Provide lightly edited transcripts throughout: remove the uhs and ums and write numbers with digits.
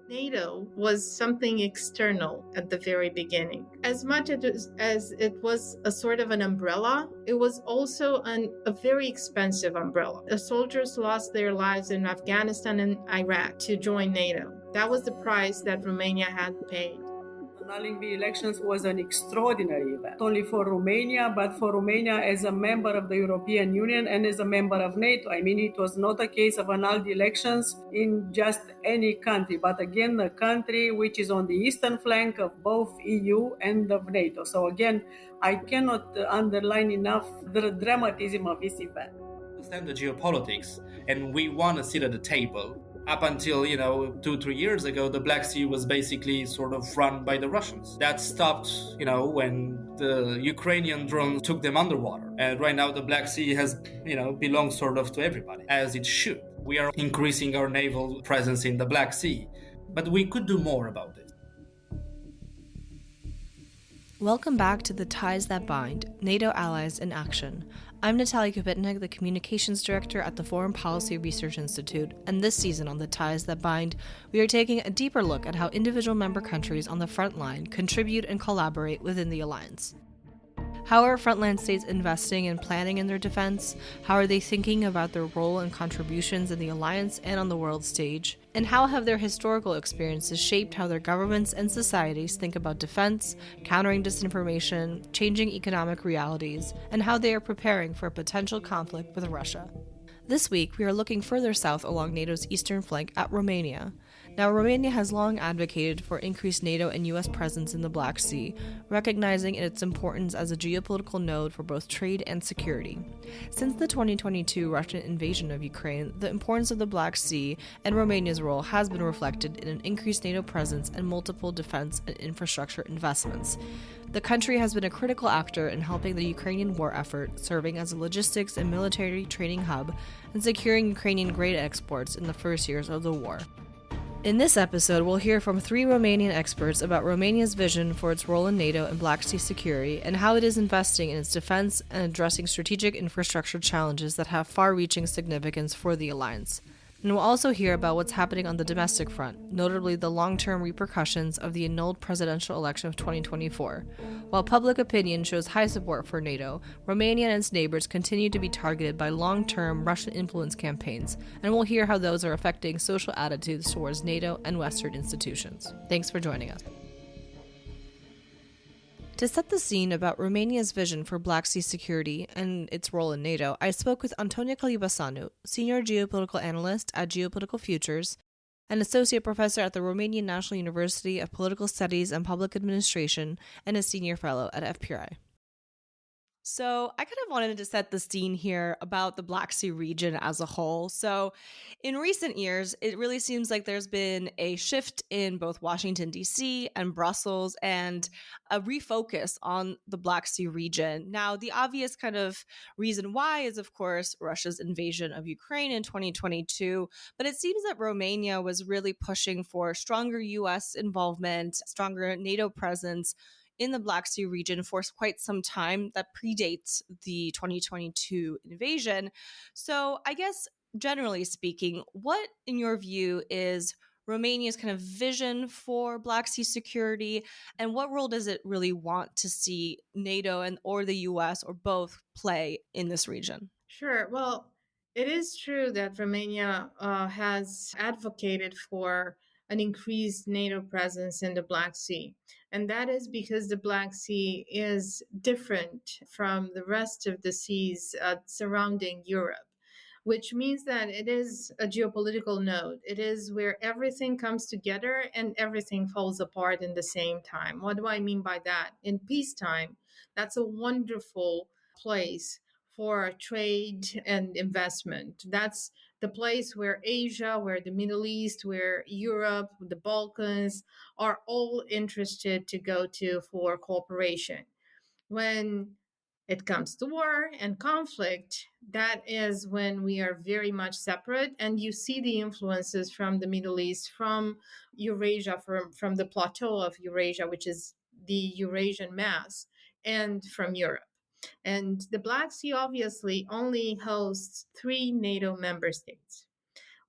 NATO was something external at the very beginning. As much as it was a sort of an umbrella, it was also a very expensive umbrella. The soldiers lost their lives in Afghanistan and Iraq to join NATO. That was the price that Romania had paid. Annulling the elections was an extraordinary event, not only for Romania, but for Romania as a member of the European Union and as a member of NATO. I mean, it was not a case of annulled elections in just any country, but again, a country which is on the eastern flank of both EU and of NATO. So again, I cannot underline enough the dramatism of this event. Understand the geopolitics, and we want to sit at the table. Up until 2-3 years ago, the Black Sea was basically sort of run by the Russians. That stopped when the Ukrainian drones took them underwater, and right now the Black Sea has belongs sort of to everybody, as it should. We are increasing our naval presence in the Black Sea, but we could do more about it. Welcome back to The Ties That Bind, NATO Allies in Action. I'm Natalia Kubitnik, the Communications Director at the Foreign Policy Research Institute, and this season on The Ties That Bind, we are taking a deeper look at how individual member countries on the front line contribute and collaborate within the alliance. How are frontline states investing and planning in their defense? How are they thinking about their role and contributions in the alliance and on the world stage? And how have their historical experiences shaped how their governments and societies think about defense, countering disinformation, changing economic realities, and how they are preparing for a potential conflict with Russia? This week, we are looking further south along NATO's eastern flank at Romania. Now, Romania has long advocated for increased NATO and US presence in the Black Sea, recognizing its importance as a geopolitical node for both trade and security. Since the 2022 Russian invasion of Ukraine, the importance of the Black Sea and Romania's role has been reflected in an increased NATO presence and multiple defense and infrastructure investments. The country has been a critical actor in helping the Ukrainian war effort, serving as a logistics and military training hub and securing Ukrainian grain exports in the first years of the war. In this episode, we'll hear from 3 Romanian experts about Romania's vision for its role in NATO and Black Sea security and how it is investing in its defense and addressing strategic infrastructure challenges that have far-reaching significance for the alliance. And we'll also hear about what's happening on the domestic front, notably the long-term repercussions of the annulled presidential election of 2024. While public opinion shows high support for NATO, Romania and its neighbors continue to be targeted by long-term Russian influence campaigns, and we'll hear how those are affecting social attitudes towards NATO and Western institutions. Thanks for joining us. To set the scene about Romania's vision for Black Sea security and its role in NATO, I spoke with Antonia Calibasanu, Senior Geopolitical Analyst at Geopolitical Futures, an Associate Professor at the Romanian National University of Political Studies and Public Administration, and a Senior Fellow at FPRI. So I kind of wanted to set the scene here about the Black Sea region as a whole. So in recent years, it really seems like there's been a shift in both Washington, D.C. and Brussels and a refocus on the Black Sea region. Now, the obvious kind of reason why is, of course, Russia's invasion of Ukraine in 2022. But it seems that Romania was really pushing for stronger U.S. involvement, stronger NATO presence in the Black Sea region for quite some time that predates the 2022 invasion. So I guess, generally speaking, what, in your view, is Romania's kind of vision for Black Sea security, and what role does it really want to see NATO and or the US or both play in this region? Sure. Well, it is true that Romania has advocated for an increased NATO presence in the Black Sea. And that is because the Black Sea is different from the rest of the seas surrounding Europe, which means that it is a geopolitical node. It is where everything comes together and everything falls apart in the same time. What do I mean by that? In peacetime, that's a wonderful place for trade and investment. That's the place where Asia, where the Middle East, where Europe, the Balkans are all interested to go to for cooperation. When it comes to war and conflict, that is when we are very much separate. And you see the influences from the Middle East, from Eurasia, from the plateau of Eurasia, which is the Eurasian mass, and from Europe. And the Black Sea obviously only hosts 3 NATO member states.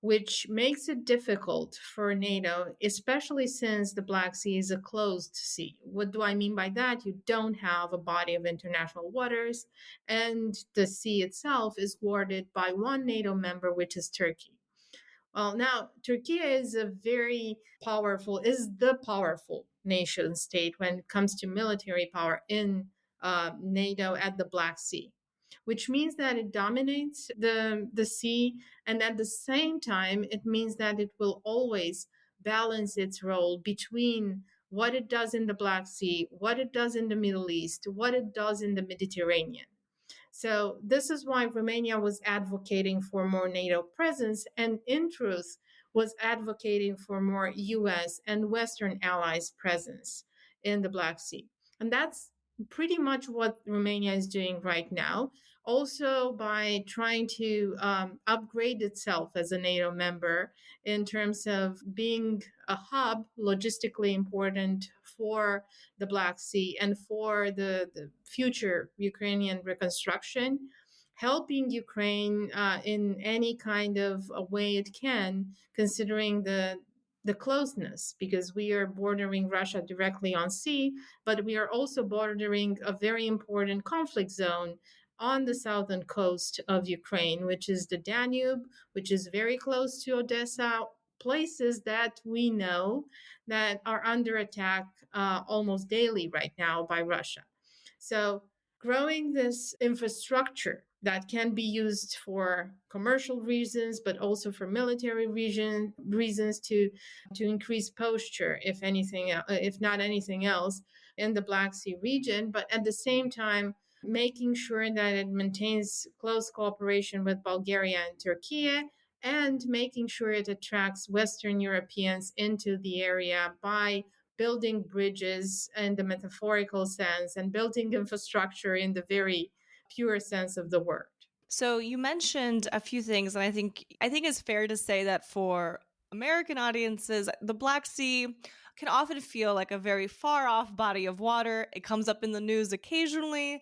which makes it difficult for NATO, especially since the Black Sea is a closed sea. What do I mean by that? You don't have a body of international waters, and the sea itself is guarded by one NATO member, which is Turkey. Well, now Turkey is the powerful nation state when it comes to military power in NATO at the Black Sea, which means that it dominates the sea, and at the same time, it means that it will always balance its role between what it does in the Black Sea, what it does in the Middle East, what it does in the Mediterranean. So this is why Romania was advocating for more NATO presence and in truth was advocating for more US and Western allies presence in the Black Sea. And that's pretty much what Romania is doing right now. Also by trying to upgrade itself as a NATO member in terms of being a hub, logistically important for the Black Sea and for the future Ukrainian reconstruction, helping Ukraine in any kind of a way it can, considering the closeness, because we are bordering Russia directly on sea, but we are also bordering a very important conflict zone on the southern coast of Ukraine, which is the Danube, which is very close to Odessa, places that we know that are under attack almost daily right now by Russia. So growing this infrastructure that can be used for commercial reasons, but also for military reasons to increase posture, if anything, if not anything else, in the Black Sea region. But at the same time, making sure that it maintains close cooperation with Bulgaria and Turkey, and making sure it attracts Western Europeans into the area by building bridges in the metaphorical sense and building infrastructure in the very pure sense of the word. So you mentioned a few things, and I think it's fair to say that for American audiences, the Black Sea can often feel like a very far off body of water. It comes up in the news occasionally.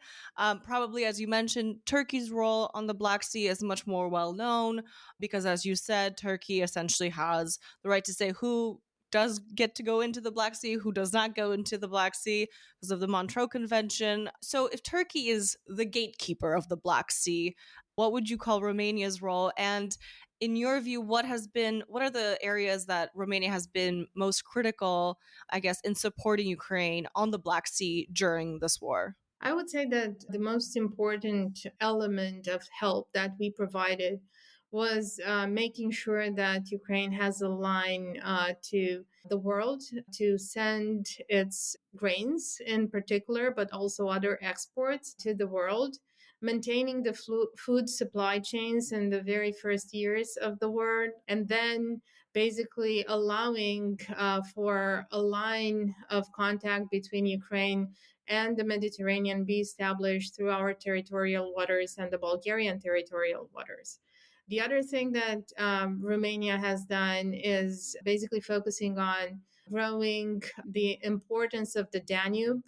Probably, as you mentioned, Turkey's role on the Black Sea is much more well known because, as you said, Turkey essentially has the right to say who does get to go into the Black Sea, who does not go into the Black Sea because of the Montreux Convention. So if Turkey is the gatekeeper of the Black Sea, what would you call Romania's role? And in your view, what are the areas that Romania has been most critical, I guess, in supporting Ukraine on the Black Sea during this war? I would say that the most important element of help that we provided was making sure that Ukraine has a line to the world to send its grains in particular, but also other exports to the world, maintaining the food supply chains in the very first years of the war, and then basically allowing for a line of contact between Ukraine and the Mediterranean be established through our territorial waters and the Bulgarian territorial waters. The other thing that Romania has done is basically focusing on growing the importance of the Danube.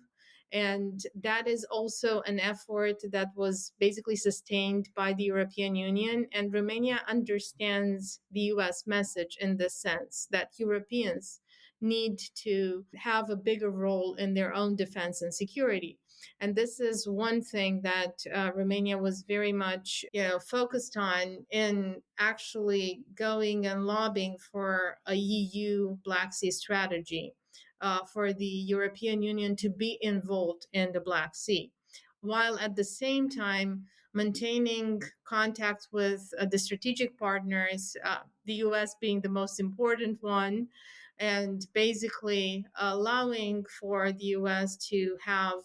And that is also an effort that was basically sustained by the European Union. And Romania understands the US message in this sense that Europeans need to have a bigger role in their own defense and security. And this is one thing that Romania was very much, focused on in actually going and lobbying for a EU Black Sea strategy, for the European Union to be involved in the Black Sea, while at the same time maintaining contact with the strategic partners, the US being the most important one, and basically allowing for the US to have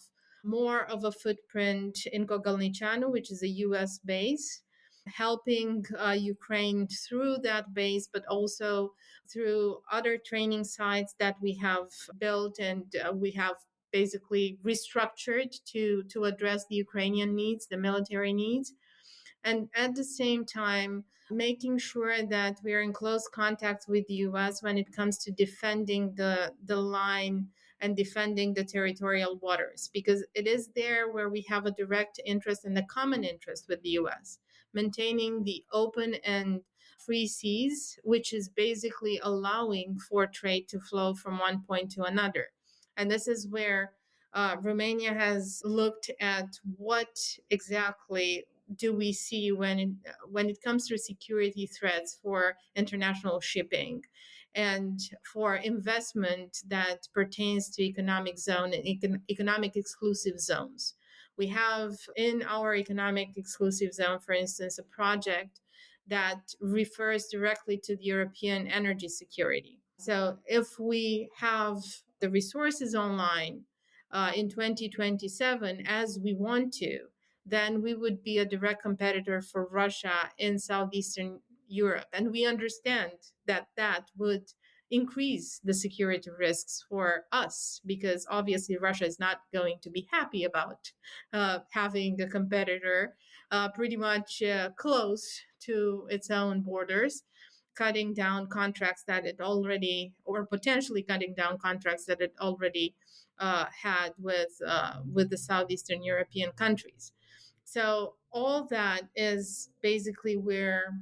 more of a footprint in Gogolnicianu, which is a US base, helping Ukraine through that base, but also through other training sites that we have built and we have basically restructured to address the Ukrainian needs, the military needs. And at the same time, making sure that we are in close contact with the US when it comes to defending the line and defending the territorial waters, because it is there where we have a direct interest and a common interest with the US, maintaining the open and free seas, which is basically allowing for trade to flow from one point to another. And this is where Romania has looked at what exactly do we see when it comes to security threats for international shipping and for investment that pertains to economic zone and economic exclusive zones. We have in our economic exclusive zone, for instance, a project that refers directly to the European energy security. So if we have the resources online in 2027 as we want to, then we would be a direct competitor for Russia in Southeastern Europe. And we understand that that would increase the security risks for us because obviously Russia is not going to be happy about having a competitor pretty much close to its own borders, cutting down contracts that it already, or potentially cutting down contracts that it already had with the southeastern European countries. So all that is basically where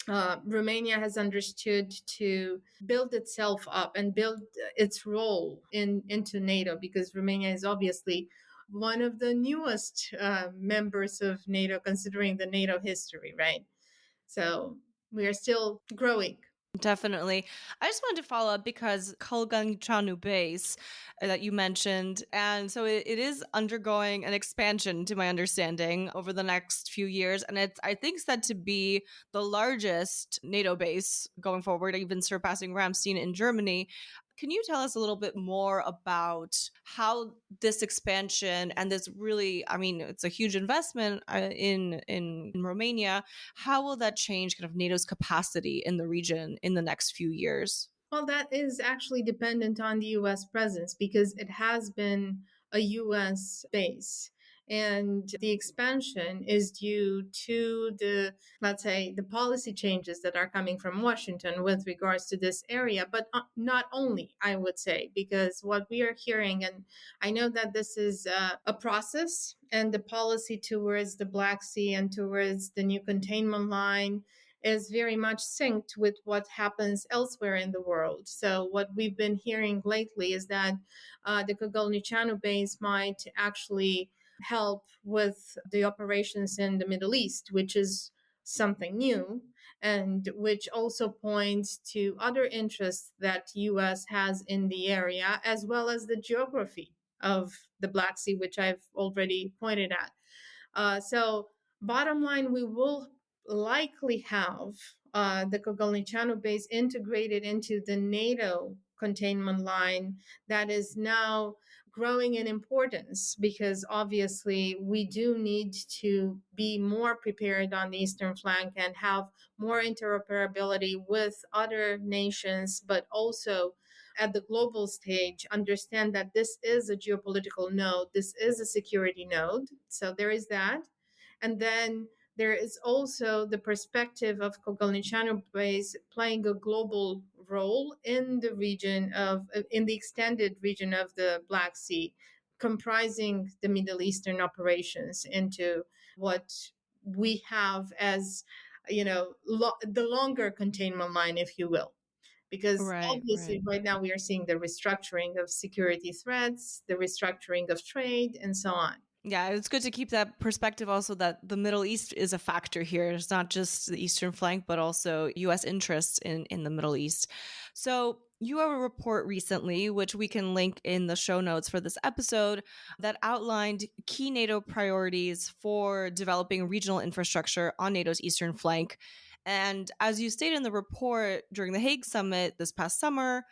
Romania has understood to build itself up and build its role into NATO, because Romania is obviously one of the newest members of NATO, considering the NATO history, right? So we are still growing. Definitely. I just wanted to follow up because Kalganchanu base that you mentioned, and so it is undergoing an expansion, to my understanding, over the next few years, and it's, I think, said to be the largest NATO base going forward, even surpassing Ramstein in Germany. Can you tell us a little bit more about how this expansion and this really, I mean, it's a huge investment in Romania. How will that change kind of NATO's capacity in the region in the next few years? Well, that is actually dependent on the US presence because it has been a US base. And the expansion is due to the, let's say, the policy changes that are coming from Washington with regards to this area, but not only, I would say, because what we are hearing, and I know that this is a process, and the policy towards the Black Sea and towards the new containment line is very much synced with what happens elsewhere in the world. So what we've been hearing lately is that the Kogolnichanu base might actually help with the operations in the Middle East, which is something new and which also points to other interests that US has in the area, as well as the geography of the Black Sea, which I've already pointed at. So bottom line, we will likely have the Kogolnichanu base integrated into the NATO containment line that is now growing in importance, because obviously we do need to be more prepared on the eastern flank and have more interoperability with other nations, but also at the global stage understand that this is a geopolitical node, this is a security node. So there is that. And then there is also the perspective of Kogolnichanu base playing a global role in the region of, in the extended region of the Black Sea, comprising the Middle Eastern operations into what we have as, the longer containment line, if you will. Because obviously, right now, we are seeing the restructuring of security threats, the restructuring of trade, and so on. Yeah, it's good to keep that perspective also that the Middle East is a factor here. It's not just the eastern flank, but also U.S. interests in the Middle East. So you have a report recently, which we can link in the show notes for this episode, that outlined key NATO priorities for developing regional infrastructure on NATO's eastern flank. And as you stated in the report during the Hague summit this past summer,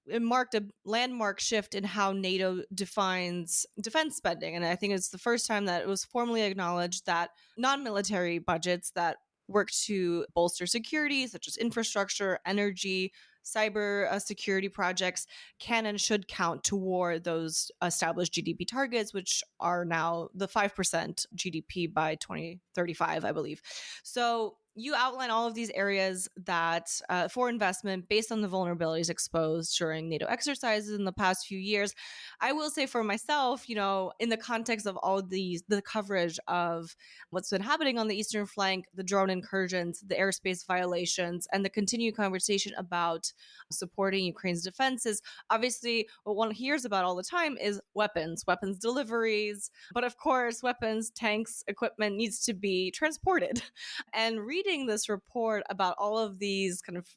it marked a landmark shift in how NATO defines defense spending. And I think it's the first time that it was formally acknowledged that non-military budgets that work to bolster security, such as infrastructure, energy, cyber security projects, can and should count toward those established GDP targets, which are now the 5% GDP by 2035, I believe. So you outline all of these areas that for investment based on the vulnerabilities exposed during NATO exercises in the past few years. I will say for myself, in the context of all the coverage of what's been happening on the eastern flank, the drone incursions, the airspace violations, and the continued conversation about supporting Ukraine's defenses. Obviously, what one hears about all the time is weapons deliveries. But of course, weapons, tanks, equipment needs to be transported. And reading this report about all of these kind of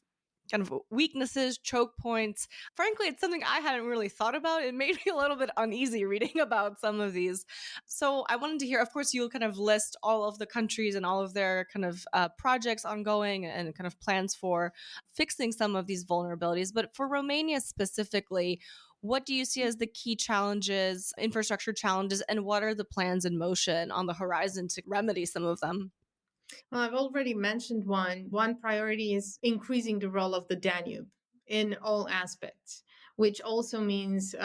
weaknesses, choke points. Frankly, it's something I hadn't really thought about. It made me a little bit uneasy reading about some of these. So I wanted to hear, of course, you'll kind of list all of the countries and all of their kind of projects ongoing and kind of plans for fixing some of these vulnerabilities. But for Romania specifically, what do you see as the key challenges, infrastructure challenges, and what are the plans in motion on the horizon to remedy some of them? Well, I've already mentioned one. One priority is increasing the role of the Danube in all aspects, which also means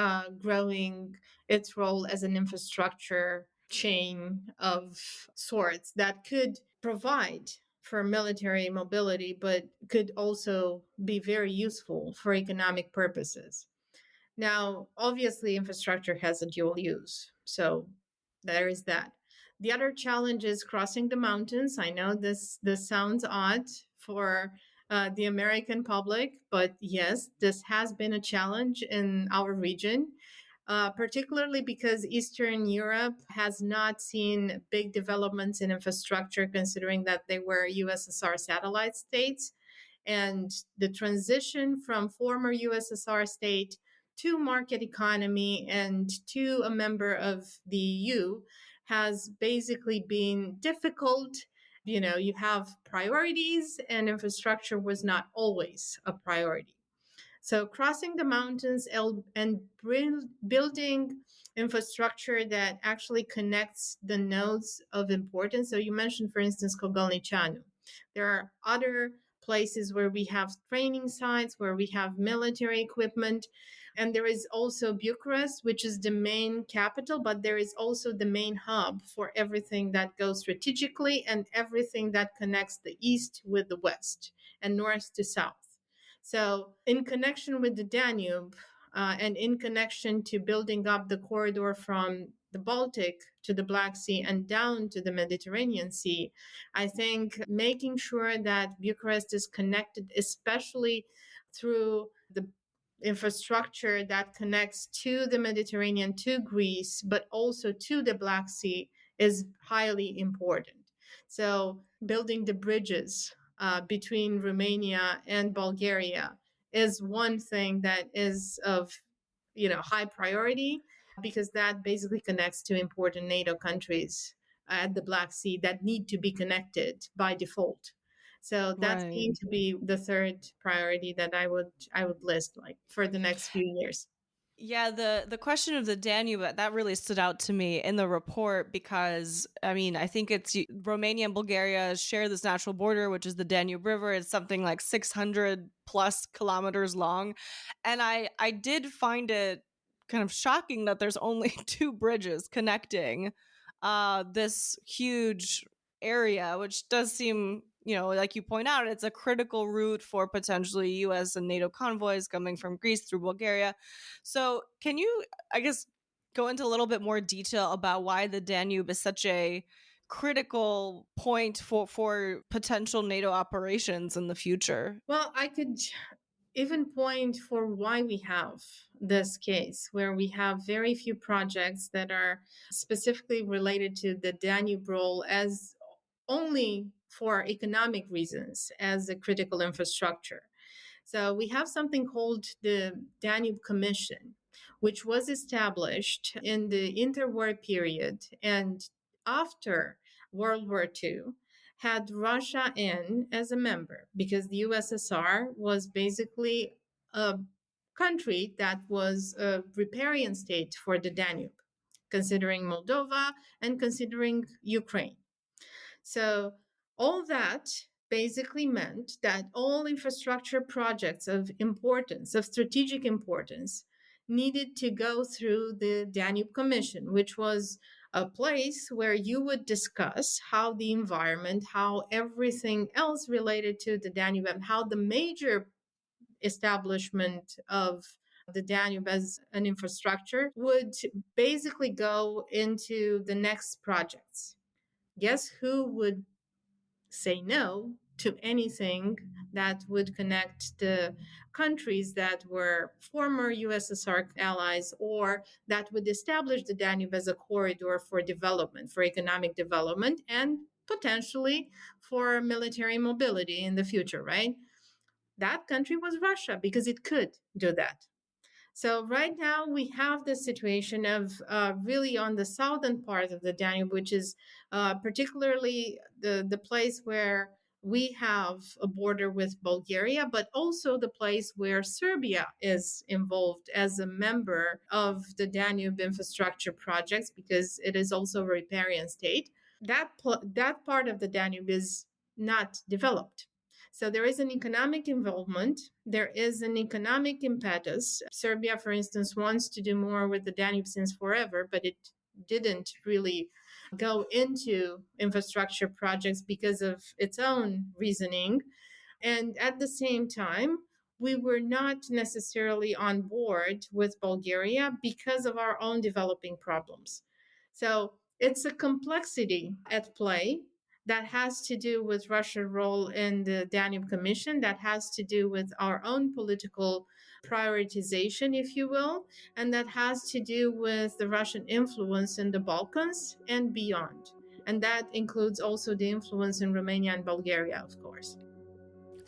growing its role as an infrastructure chain of sorts that could provide for military mobility, but could also be very useful for economic purposes. Now, obviously, infrastructure has a dual use. So there is that. The other challenge is crossing the mountains. I know this sounds odd for the American public, but yes, this has been a challenge in our region, particularly because Eastern Europe has not seen big developments in infrastructure, considering that they were USSR satellite states. And the transition from former USSR state to market economy and to a member of the EU has basically been difficult. You have priorities, and infrastructure was not always a priority. So crossing the mountains and building infrastructure that actually connects the nodes of importance. So you mentioned, for instance, Kogolnichanu. There are other places where we have training sites, where we have military equipment. And there is also Bucharest, which is the main capital, but there is also the main hub for everything that goes strategically and everything that connects the East with the West and North to South. So, in connection with the Danube and in connection to building up the corridor from the Baltic to the Black Sea and down to the Mediterranean Sea, I think making sure that Bucharest is connected, especially through the infrastructure that connects to the Mediterranean, to Greece, but also to the Black Sea, is highly important. So, building the bridges between Romania and Bulgaria is one thing that is of high priority, because that basically connects to important NATO countries at the Black Sea that need to be connected by default. So that's Right. going to be the third priority that I would list, like, for the next few years. Yeah, the question of the Danube, that really stood out to me in the report because, I mean, I think it's Romania and Bulgaria share this natural border, which is the Danube River. It's something like 600 plus kilometers long. And I did find it kind of shocking that there's only two bridges connecting this huge area, which does seem, like you point out, it's a critical route for potentially US and NATO convoys coming from Greece through Bulgaria. So, can you, I guess, go into a little bit more detail about why the Danube is such a critical point for potential NATO operations in the future? Well, I could even point for why we have this case where we have very few projects that are specifically related to the Danube role as only for economic reasons as a critical infrastructure. So we have something called the Danube Commission, which was established in the interwar period and after World War II, had Russia in as a member, because the USSR was basically a country that was a riparian state for the Danube, considering Moldova and considering Ukraine. So all that basically meant that all infrastructure projects of importance, of strategic importance, needed to go through the Danube Commission, which was a place where you would discuss how the environment, how everything else related to the Danube, and how the major establishment of the Danube as an infrastructure would basically go into the next projects. Guess who would say no to anything that would connect the countries that were former USSR allies or that would establish the Danube as a corridor for development, for economic development, and potentially for military mobility in the future, right? That country was Russia because it could do that. So right now we have the situation of really on the southern part of the Danube, which is particularly the place where we have a border with Bulgaria, but also the place where Serbia is involved as a member of the Danube infrastructure projects, because it is also a riparian state. That part of the Danube is not developed. So there is an economic involvement. There is an economic impetus. Serbia, for instance, wants to do more with the Danube since forever, but it didn't really go into infrastructure projects because of its own reasoning. And at the same time, we were not necessarily on board with Bulgaria because of our own developing problems. So it's a complexity at play that has to do with Russia's role in the Danube Commission, that has to do with our own political prioritization, if you will, and that has to do with the Russian influence in the Balkans and beyond. And that includes also the influence in Romania and Bulgaria, of course.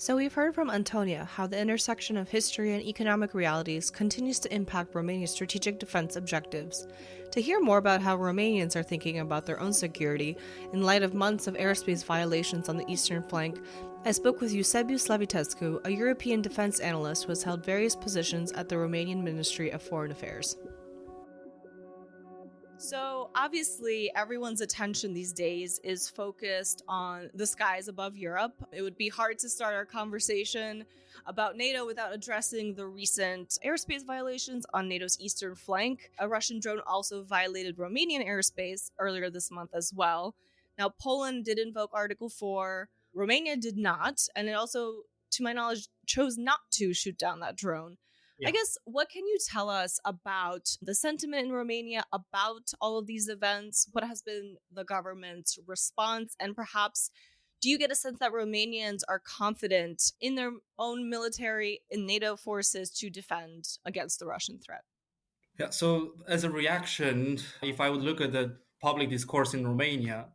So we've heard from Antonia how the intersection of history and economic realities continues to impact Romania's strategic defense objectives. To hear more about how Romanians are thinking about their own security in light of months of airspace violations on the eastern flank, I spoke with Eusebiu Slavitescu, a European defense analyst who has held various positions at the Romanian Ministry of Foreign Affairs. So obviously, everyone's attention these days is focused on the skies above Europe. It would be hard to start our conversation about NATO without addressing the recent airspace violations on NATO's eastern flank. A Russian drone also violated Romanian airspace earlier this month as well. Now, Poland did invoke Article 4. Romania did not, and it also, to my knowledge, chose not to shoot down that drone. Yeah. I guess, what can you tell us about the sentiment in Romania about all of these events? What has been the government's response? And perhaps, do you get a sense that Romanians are confident in their own military and NATO forces to defend against the Russian threat? Yeah, so as a reaction, if I would look at the public discourse in Romania,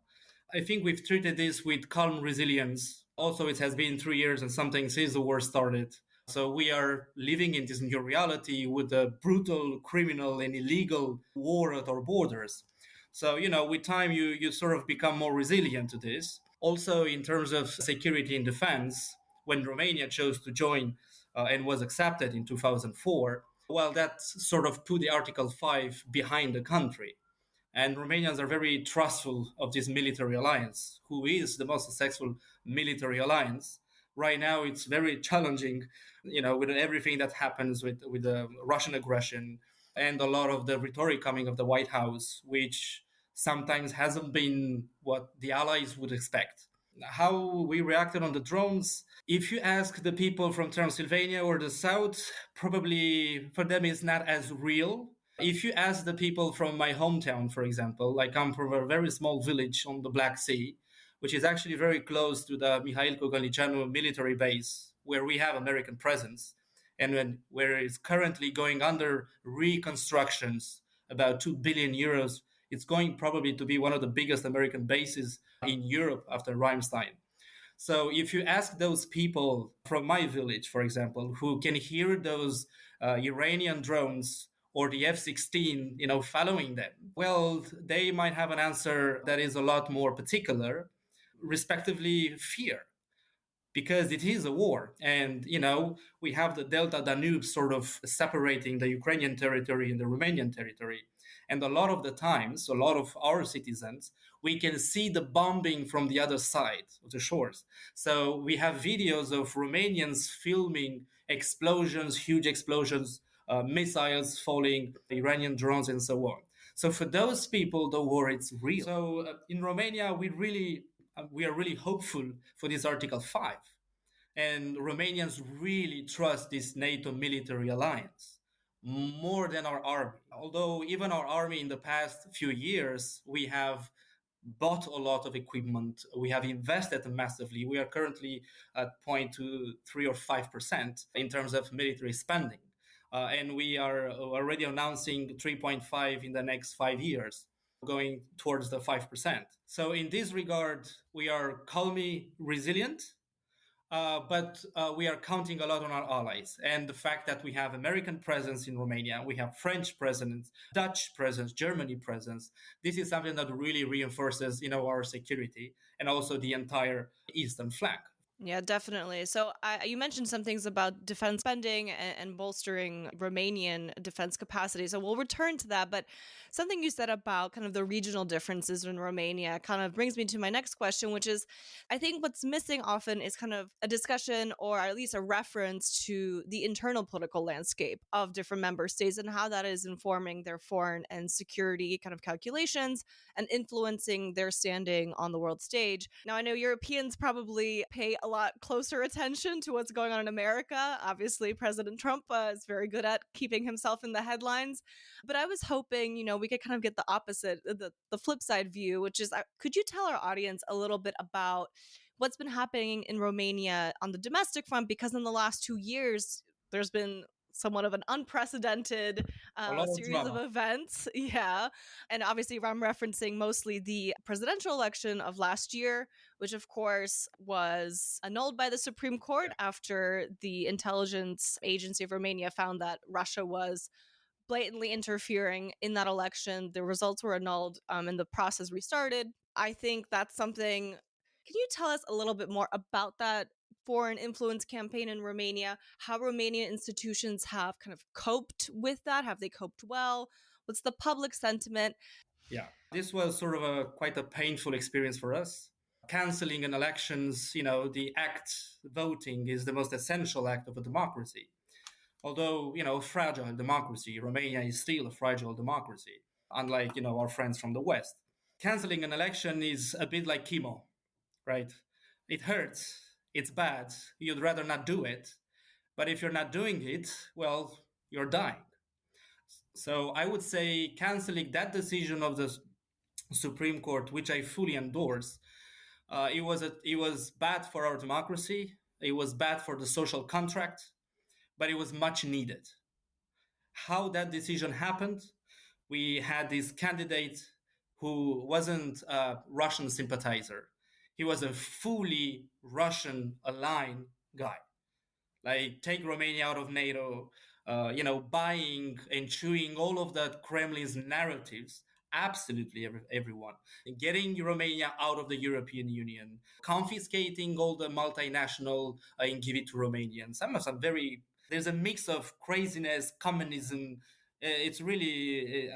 I think we've treated this with calm resilience. Also, it has been 3 years and something since the war started. So we are living in this new reality with a brutal, criminal, and illegal war at our borders. So, with time, you sort of become more resilient to this. Also, in terms of security and defense, when Romania chose to join and was accepted in 2004, well, that sort of put the Article 5 behind the country. And Romanians are very trustful of this military alliance, who is the most successful military alliance. Right now, it's very challenging, with everything that happens with the Russian aggression and a lot of the rhetoric coming of the White House, which sometimes hasn't been what the allies would expect. How we reacted on the drones, if you ask the people from Transylvania or the South, probably for them it's not as real. If you ask the people from my hometown, for example, I come from a very small village on the Black Sea, which is actually very close to the Mihail Kogalnicianu military base, where we have American presence, and where it's currently going under reconstructions, about 2 billion euros. It's going probably to be one of the biggest American bases in Europe after Ramstein. So if you ask those people from my village, for example, who can hear those Iranian drones or the F-16, following them, well, they might have an answer that is a lot more particular, respectively fear, because it is a war. And, we have the Delta Danube sort of separating the Ukrainian territory and the Romanian territory. And a lot of the times, a lot of our citizens, we can see the bombing from the other side of the shores. So we have videos of Romanians filming explosions, huge explosions, missiles falling, Iranian drones, and so on. So for those people, the war is real. So in Romania, we are really hopeful for this Article 5. And Romanians really trust this NATO military alliance more than our army. Although even our army in the past few years, we have bought a lot of equipment. We have invested massively. We are currently at 0.23 or 5% in terms of military spending. And we are already announcing 3.5 in the next 5 years, going towards the 5%. So in this regard, we are calmly resilient. But we are counting a lot on our allies, and the fact that we have American presence in Romania, we have French presence, Dutch presence, Germany presence. This is something that really reinforces, our security and also the entire eastern flank. Yeah, definitely. So you mentioned some things about defense spending and bolstering Romanian defense capacity. So we'll return to that. But something you said about kind of the regional differences in Romania kind of brings me to my next question, which is, I think what's missing often is kind of a discussion or at least a reference to the internal political landscape of different member states and how that is informing their foreign and security kind of calculations and influencing their standing on the world stage. Now, I know Europeans probably pay a lot closer attention to what's going on in America. Obviously, President Trump is very good at keeping himself in the headlines. But I was hoping, we could kind of get the opposite, the flip side view, which is, could you tell our audience a little bit about what's been happening in Romania on the domestic front? Because in the last 2 years, there's been somewhat of an unprecedented series of events. Yeah. And obviously, I'm referencing mostly the presidential election of last year, which, of course, was annulled by the Supreme Court after the intelligence agency of Romania found that Russia was blatantly interfering in that election. The results were annulled and the process restarted. I think that's something. Can you tell us a little bit more about that foreign influence campaign in Romania, how Romanian institutions have kind of coped with that? Have they coped well? What's the public sentiment? Yeah, this was sort of quite a painful experience for us. Canceling an elections, the voting is the most essential act of a democracy. Although, fragile democracy, Romania is still a fragile democracy, unlike, our friends from the West. Canceling an election is a bit like chemo, right? It hurts. It's bad. You'd rather not do it. But if you're not doing it, well, you're dying. So I would say canceling that decision of the Supreme Court, which I fully endorse, it was bad for our democracy. It was bad for the social contract, but it was much needed. How that decision happened, we had this candidate who wasn't a Russian sympathizer. He was a fully Russian aligned guy. Like, take Romania out of NATO, buying and chewing all of that Kremlin's narratives, absolutely everyone. Getting Romania out of the European Union, confiscating all the multinational and give it to Romanians. There's a mix of craziness, communism. It's really...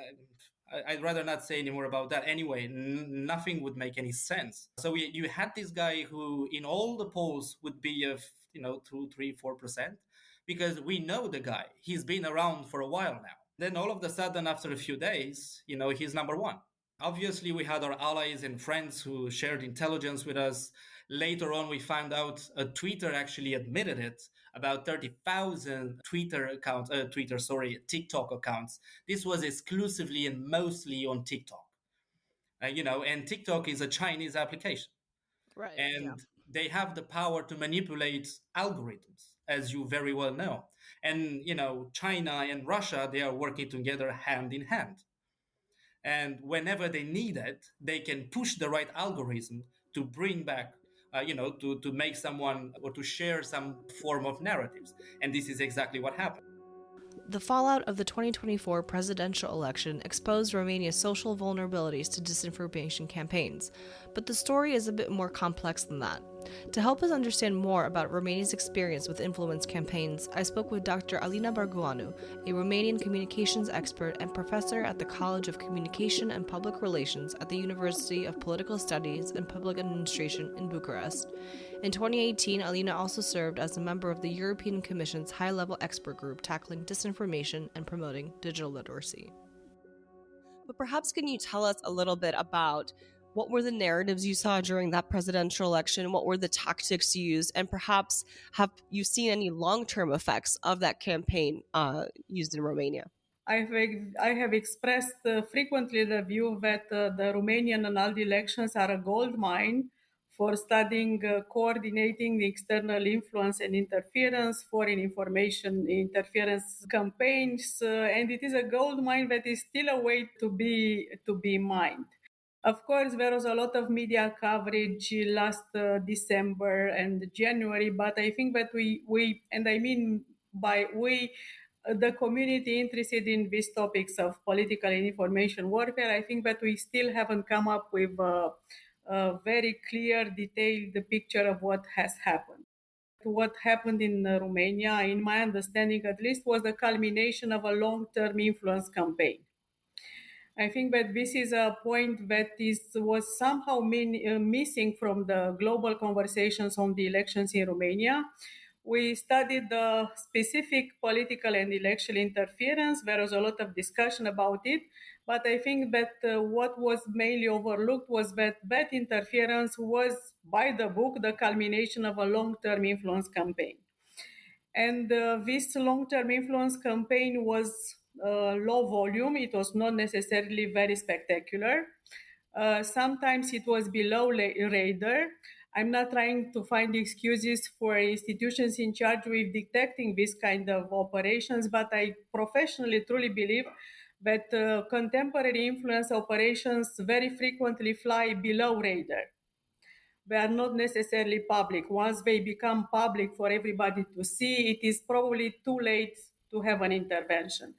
I'd rather not say any more about that. Anyway, nothing would make any sense. So you had this guy who, in all the polls, would be 2, 3, 4%, because we know the guy. He's been around for a while now. Then all of a sudden, after a few days, he's number one. Obviously, we had our allies and friends who shared intelligence with us. Later on, we found out Twitter actually admitted it. About 30,000 TikTok accounts. This was exclusively and mostly on TikTok. And TikTok is a Chinese application. Right. And they have the power to manipulate algorithms, as you very well know. And, China and Russia, they are working together hand in hand. And whenever they need it, they can push the right algorithm to bring back, to make someone or to share some form of narratives. And this is exactly what happened. The fallout of the 2024 presidential election exposed Romania's social vulnerabilities to disinformation campaigns, but the story is a bit more complex than that. To help us understand more about Romania's experience with influence campaigns, I spoke with Dr. Alina Barguanu, a Romanian communications expert and professor at the College of Communication and Public Relations at the University of Political Studies and Public Administration in Bucharest. In 2018, Alina also served as a member of the European Commission's high-level expert group tackling disinformation and promoting digital literacy. But perhaps can you tell us a little bit about what were the narratives you saw during that presidential election? What were the tactics used? And perhaps have you seen any long-term effects of that campaign used in Romania? I have expressed frequently the view that the Romanian annulled elections are a gold mine for studying, coordinating the external influence and interference, foreign information interference campaigns, and it is a gold mine that is still a way to be mined. Of course, there was a lot of media coverage last December and January, but I think that we and I mean by we, the community interested in these topics of political and information warfare, I think that we still haven't come up with a very clear, detailed picture of what has happened. What happened in Romania, in my understanding at least, was the culmination of a long term influence campaign. I think that this is a point that was somehow missing from the global conversations on the elections in Romania. We studied the specific political and election interference. There was a lot of discussion about it, but I think that what was mainly overlooked was that interference was, by the book, the culmination of a long-term influence campaign. And this long term influence campaign was low volume, it was not necessarily very spectacular. Sometimes it was below radar. I'm not trying to find excuses for institutions in charge with detecting this kind of operations, but I professionally truly believe that contemporary influence operations very frequently fly below radar. They are not necessarily public. Once they become public for everybody to see, it is probably too late to have an intervention.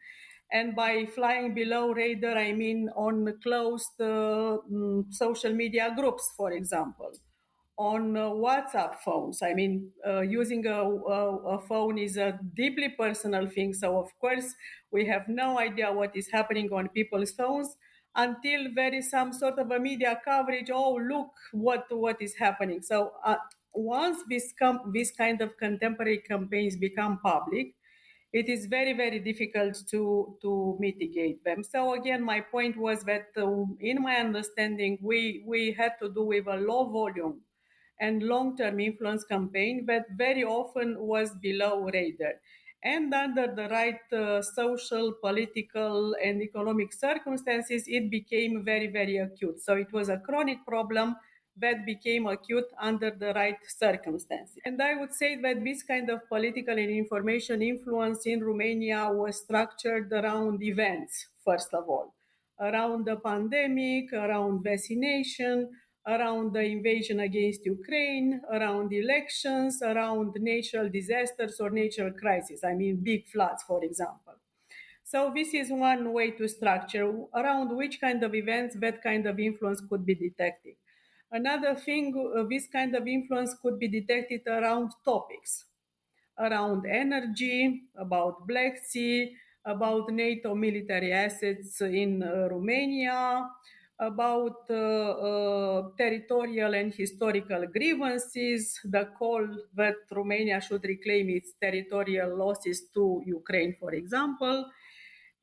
And by flying below radar, I mean on closed social media groups, for example, on WhatsApp phones. I mean, using a phone is a deeply personal thing. So, of course, we have no idea what is happening on people's phones until there is some sort of a media coverage. Oh, look what is happening. So, once this kind of contemporary campaigns become public, it is very very difficult to mitigate them. So again, my point was that in my understanding, we had to do with a low volume and long-term influence campaign that very often was below radar. And under the right social, political, and economic circumstances, it became very, very acute. So it was a chronic problem that became acute under the right circumstances. And I would say that this kind of political and information influence in Romania was structured around events, first of all, around the pandemic, around vaccination, around the invasion against Ukraine, around elections, around natural disasters or natural crises. I mean, big floods, for example. So this is one way to structure around which kind of events that kind of influence could be detected. Another thing, this kind of influence could be detected around topics, around energy, about Black Sea, about NATO military assets in Romania, about territorial and historical grievances, the call that Romania should reclaim its territorial losses to Ukraine, for example,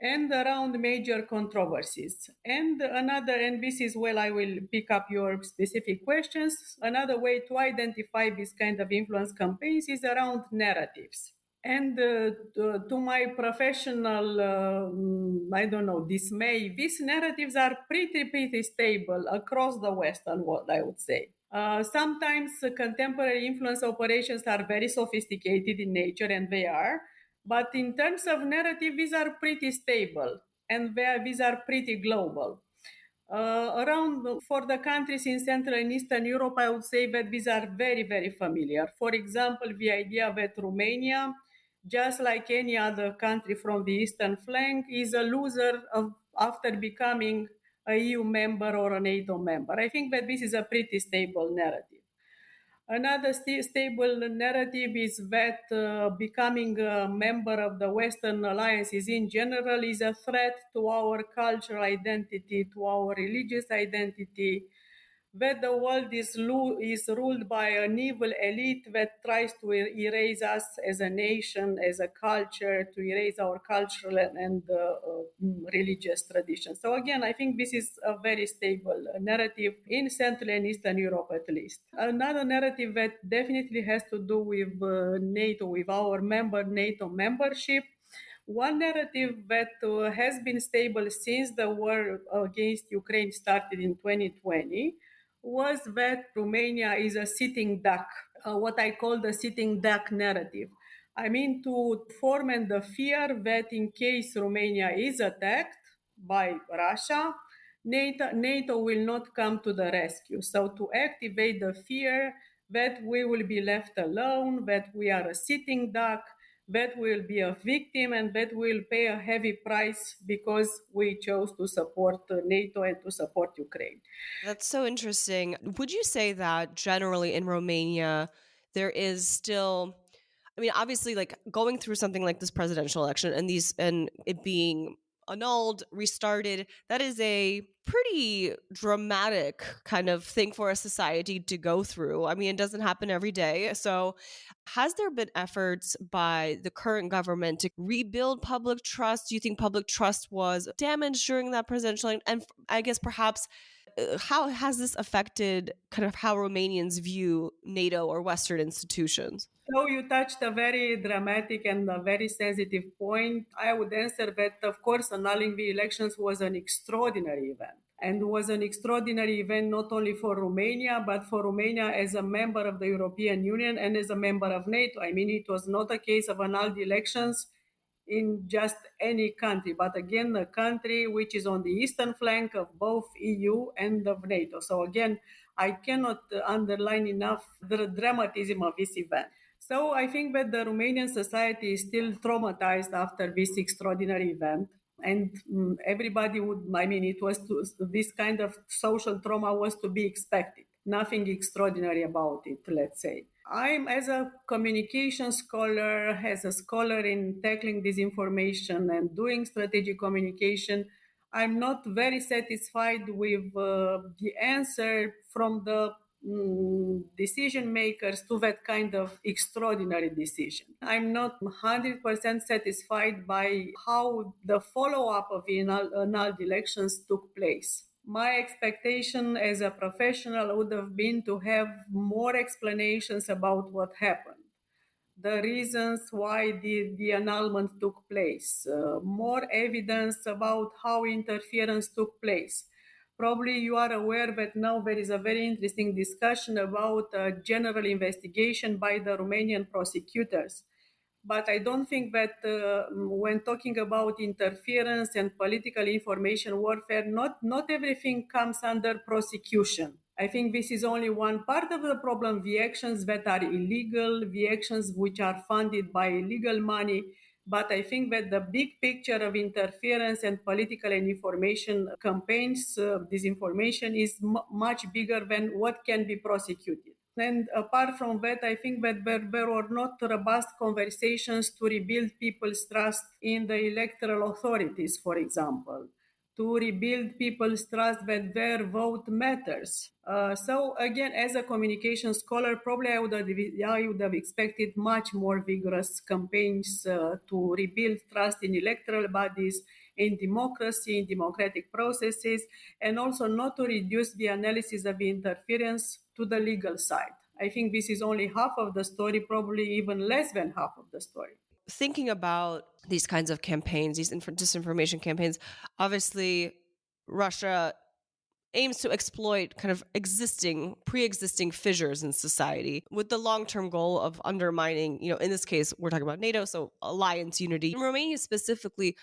and around major controversies. And this is where I will pick up your specific questions. Another way to identify this kind of influence campaigns is around narratives. And to my professional, I don't know, dismay, these narratives are pretty stable across the Western world, I would say. Sometimes contemporary influence operations are very sophisticated in nature, and they are. But in terms of narrative, these are pretty stable, and these are pretty global. Around for the countries in Central and Eastern Europe, I would say that these are very, very familiar. For example, the idea that Romania, just like any other country from the eastern flank, is a loser after becoming a EU member or a NATO member. I think that this is a pretty stable narrative. Another stable narrative is that becoming a member of the Western alliances in general is a threat to our cultural identity, to our religious identity. that the world is ruled by an evil elite that tries to erase us as a nation, as a culture, to erase our cultural and religious traditions. So again, I think this is a very stable narrative in Central and Eastern Europe, at least. Another narrative that definitely has to do with NATO, with our NATO membership. One narrative that has been stable since the war against Ukraine started in 2020 was that Romania is a sitting duck, what I call the sitting duck narrative. I mean, to foment the fear that in case Romania is attacked by Russia, NATO will not come to the rescue. So, to activate the fear that we will be left alone, that we are a sitting duck, that will be a victim, and that will pay a heavy price because we chose to support NATO and to support Ukraine. That's so interesting. Would you say that generally in Romania, there is still, I mean, obviously, like going through something like this presidential election and it being annulled, restarted, that is a pretty dramatic kind of thing for a society to go through. I mean, it doesn't happen every day. So, has there been efforts by the current government to rebuild public trust? Do you think public trust was damaged during that presidential election? And I guess perhaps how has this affected kind of how Romanians view NATO or Western institutions? So you touched a very dramatic and a very sensitive point. I would answer that, of course, annulling the elections was an extraordinary event. And was an extraordinary event not only for Romania, but for Romania as a member of the European Union and as a member of NATO. I mean, it was not a case of annulled elections in just any country, but again, a country which is on the eastern flank of both EU and of NATO. So again, I cannot underline enough the dramatism of this event. So I think that the Romanian society is still traumatized after this extraordinary event. And everybody would, I mean, this kind of social trauma was to be expected. Nothing extraordinary about it, let's say. I'm, as a communication scholar, as a scholar in tackling disinformation and doing strategic communication, I'm not very satisfied with the answer from the decision makers to that kind of extraordinary decision. I'm not 100% satisfied by how the follow-up of the annulled elections took place. My expectation as a professional would have been to have more explanations about what happened, the reasons why the annulment took place, more evidence about how interference took place. Probably you are aware that now there is a very interesting discussion about a general investigation by the Romanian prosecutors. But I don't think that when talking about interference and political information warfare, not everything comes under prosecution. I think this is only one part of the problem. The actions that are illegal, the actions which are funded by illegal money. But I think that the big picture of interference and political and information campaigns, disinformation, is much bigger than what can be prosecuted. And apart from that, I think that there were not robust conversations to rebuild people's trust in the electoral authorities, for example, to rebuild people's trust that their vote matters. So again, as a communication scholar, probably I would have expected much more vigorous campaigns to rebuild trust in electoral bodies, in democracy, in democratic processes, and also not to reduce the analysis of interference to the legal side. I think this is only half of the story, probably even less than half of the story. Thinking about these kinds of campaigns, these disinformation campaigns, obviously Russia aims to exploit kind of pre-existing fissures in society with the long-term goal of undermining, in this case, we're talking about NATO, so alliance unity. In Romania specifically,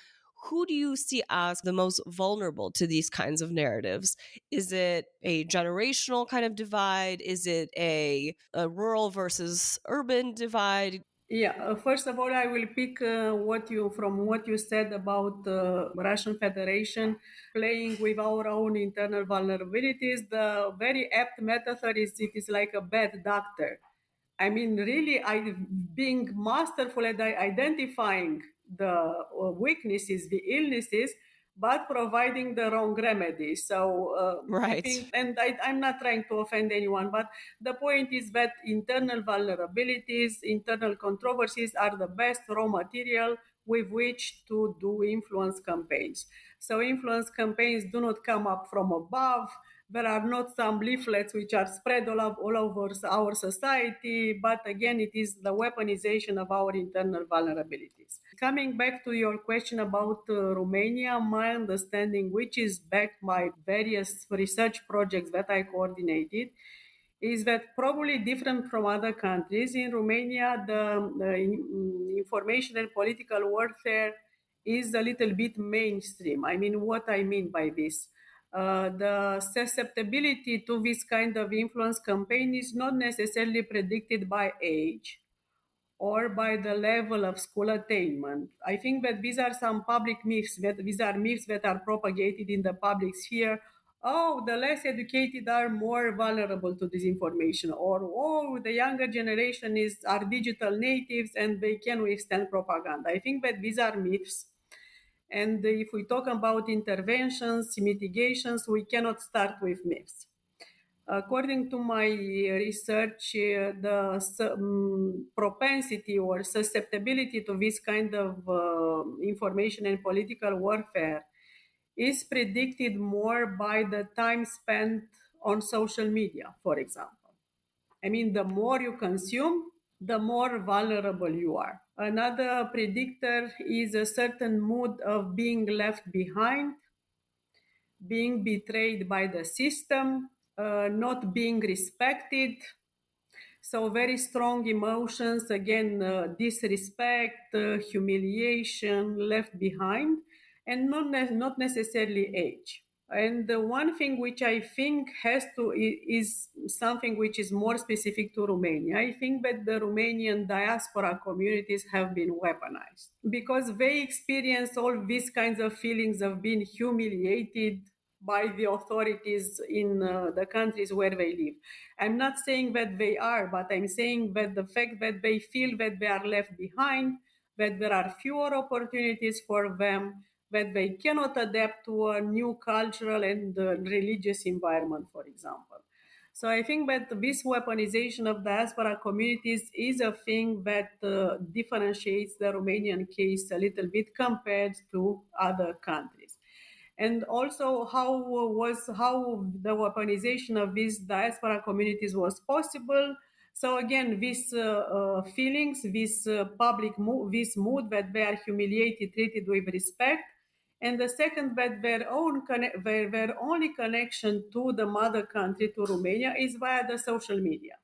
who do you see as the most vulnerable to these kinds of narratives? Is it a generational kind of divide? Is it a rural versus urban divide? Yeah, first of all, I will pick what you said about Russian Federation playing with our own internal vulnerabilities. The very apt metaphor is it is like a bad doctor. I mean, really, being masterful at identifying the weaknesses, the illnesses, but providing the wrong remedy. So I Right. think, and I'm not trying to offend anyone, but the point is that internal vulnerabilities, internal controversies are the best raw material with which to do influence campaigns. So influence campaigns do not come up from above. There are not some leaflets which are spread all over our society, but again, it is the weaponization of our internal vulnerabilities. Coming back to your question about Romania, my understanding, which is backed by various research projects that I coordinated, is that probably different from other countries. In Romania, the information and political warfare is a little bit mainstream. I mean, what I mean by this? The susceptibility to this kind of influence campaign is not necessarily predicted by age or by the level of school attainment. I think that these are some public myths, that these are myths that are propagated in the public sphere. Oh, the less educated are more vulnerable to disinformation, or oh, the younger generation are digital natives and they can withstand propaganda. I think that these are myths. And if we talk about interventions, mitigations, we cannot start with myths. According to my research, the propensity or susceptibility to this kind of information and political warfare is predicted more by the time spent on social media, for example. I mean, the more you consume, the more vulnerable you are. Another predictor is a certain mood of being left behind, being betrayed by the system, not being respected. So, very strong emotions, again, disrespect, humiliation, left behind, and not necessarily age. And the one thing which I think is something which is more specific to Romania. I think that the Romanian diaspora communities have been weaponized because they experience all these kinds of feelings of being humiliated by the authorities in the countries where they live. I'm not saying that they are, but I'm saying that the fact that they feel that they are left behind, that there are fewer opportunities for them, that they cannot adapt to a new cultural and religious environment, for example. So I think that this weaponization of diaspora communities is a thing that differentiates the Romanian case a little bit compared to other countries. And also how the weaponization of these diaspora communities was possible. So again, these feelings, this this mood that they are humiliated, treated with respect, and the second, that their only connection to the mother country, to Romania, is via the social media.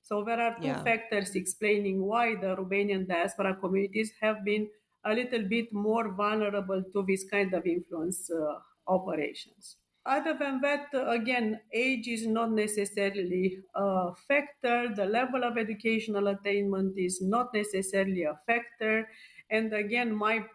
So there are two Yeah. factors explaining why the Romanian diaspora communities have been a little bit more vulnerable to this kind of influence operations. Other than that, again, age is not necessarily a factor. The level of educational attainment is not necessarily a factor. And again, my